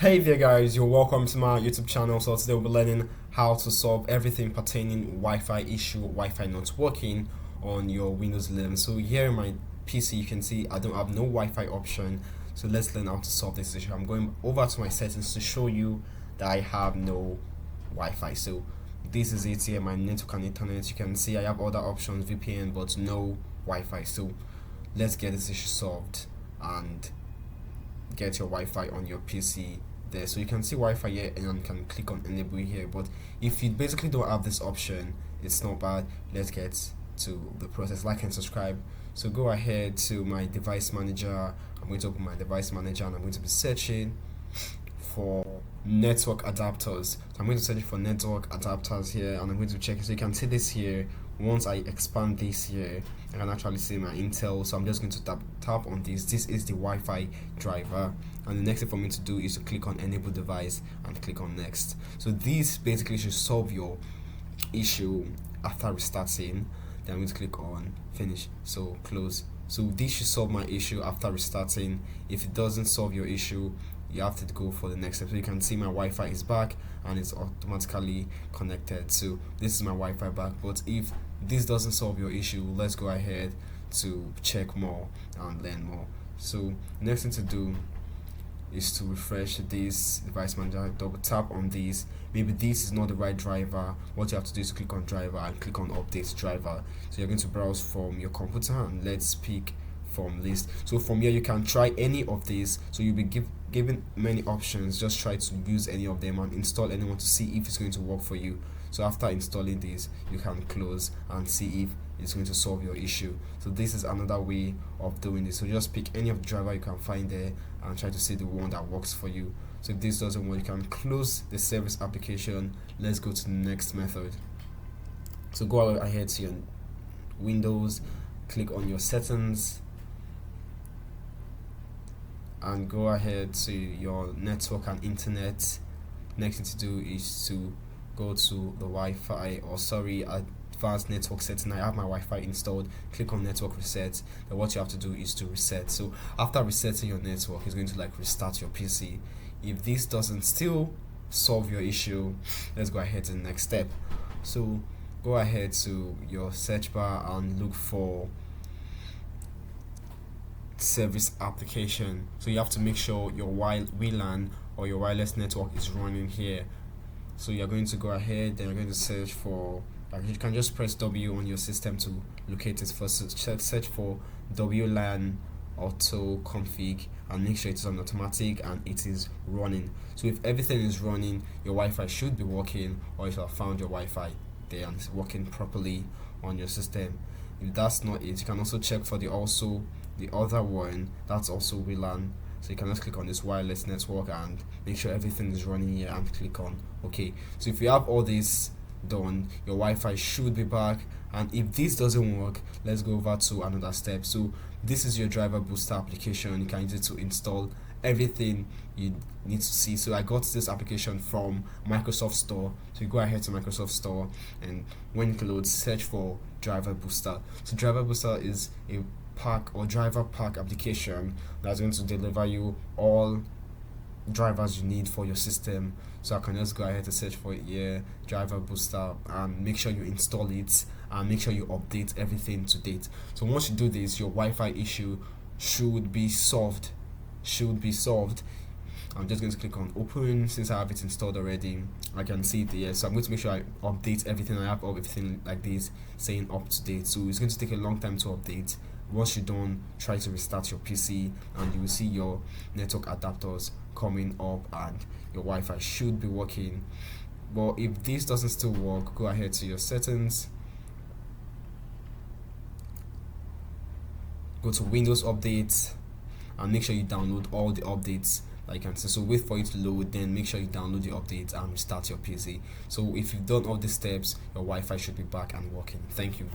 Hey there guys, you're welcome to my YouTube channel. So today we'll be learning how to solve everything pertaining Wi-Fi issue, Wi-Fi not working on your Windows 11. So here in my PC you can see I don't have no Wi-Fi option. So let's learn how to solve this issue. I'm going over to my settings to show you that I have no Wi-Fi. So this is it here, my network and internet. You can see I have other options, VPN, but no Wi-Fi. So let's get this issue solved and get your Wi-Fi on your PC there. So you can see Wi-Fi here and you can click on enable here, but if you basically don't have this option, it's not bad. Let's get to the process. Like and subscribe. So go ahead to my device manager. I'm going to open my device manager and I'm going to be searching for network adapters. So I'm going to search for network adapters here and I'm going to check it. So you can see this here. Once I expand this here, I can actually see my Intel. So I'm just going to tap on this. This is the Wi-Fi driver, and the next thing for me to do is to click on enable device and click on next. So this basically should solve your issue after restarting. Then I'm going to click on finish, so close. So this should solve my issue after restarting. If it doesn't solve your issue, you have to go for the next step. So you can see my Wi-Fi is back and it's automatically connected. So this is my Wi-Fi back. But if this doesn't solve your issue, let's go ahead to check more and learn more. So next thing to do is to refresh this device manager, double tap on this. Maybe this is not the right driver. What you have to do is click on driver and click on update driver. So you're going to browse from your computer and let's pick from list. So from here you can try any of these. So you'll be given many options. Just try to use any of them and install anyone to see if it's going to work for you. So after installing this, you can close and see if it's going to solve your issue. So this is another way of doing this. So just pick any of the driver you can find there and try to see the one that works for you. So if this doesn't work, you can close the service application. Let's go to the next method. So go ahead to your Windows, click on your settings and go ahead to your network and internet. Next thing to do is to go to the Wi-Fi, or sorry, advanced network setting. I have my Wi-Fi installed. Click on network reset. Then what you have to do is to reset. So after resetting your network, it's going to like restart your PC. If this doesn't still solve your issue, let's go ahead to the next step. So go ahead to your search bar and look for service application. So you have to make sure your WLAN or your wireless network is running here. So you're going to go ahead, then you're going to search for, you can just press W on your system to locate it first. Search for WLAN AutoConfig and make sure it is on automatic and it is running. So if everything is running, your Wi-Fi should be working, or if you have found your Wi-Fi there and it's working properly on your system. If that's not it, you can also check for the other one that's also WLAN. So you can just click on this wireless network and make sure everything is running here and click on OK. So if you have all this done, your Wi-Fi should be back. And if this doesn't work, let's go over to another step. So this is your driver booster application. You can use it to install everything you need to see. So I got this application from Microsoft Store. So you go ahead to Microsoft Store and when it loads, search for driver booster. So driver booster is a pack or driver pack application that's going to deliver you all drivers you need for your system. So I can just go ahead to search for it here, driver booster, and make sure you install it and make sure you update everything to date. So once you do this, your Wi-Fi issue should be solved. I'm just going to click on open. Since I have it installed already, I can see it here. So I'm going to make sure I update everything. I have everything like this saying up to date. So it's going to take a long time to update. Once you're done, try to restart your PC and you will see your network adapters coming up and your Wi-Fi should be working. But if this doesn't still work, go ahead to your settings, go to Windows Update and make sure you download all the updates that you can see. So wait for it to load, then make sure you download the updates and restart your PC. So if you've done all these steps, your Wi-Fi should be back and working. Thank you.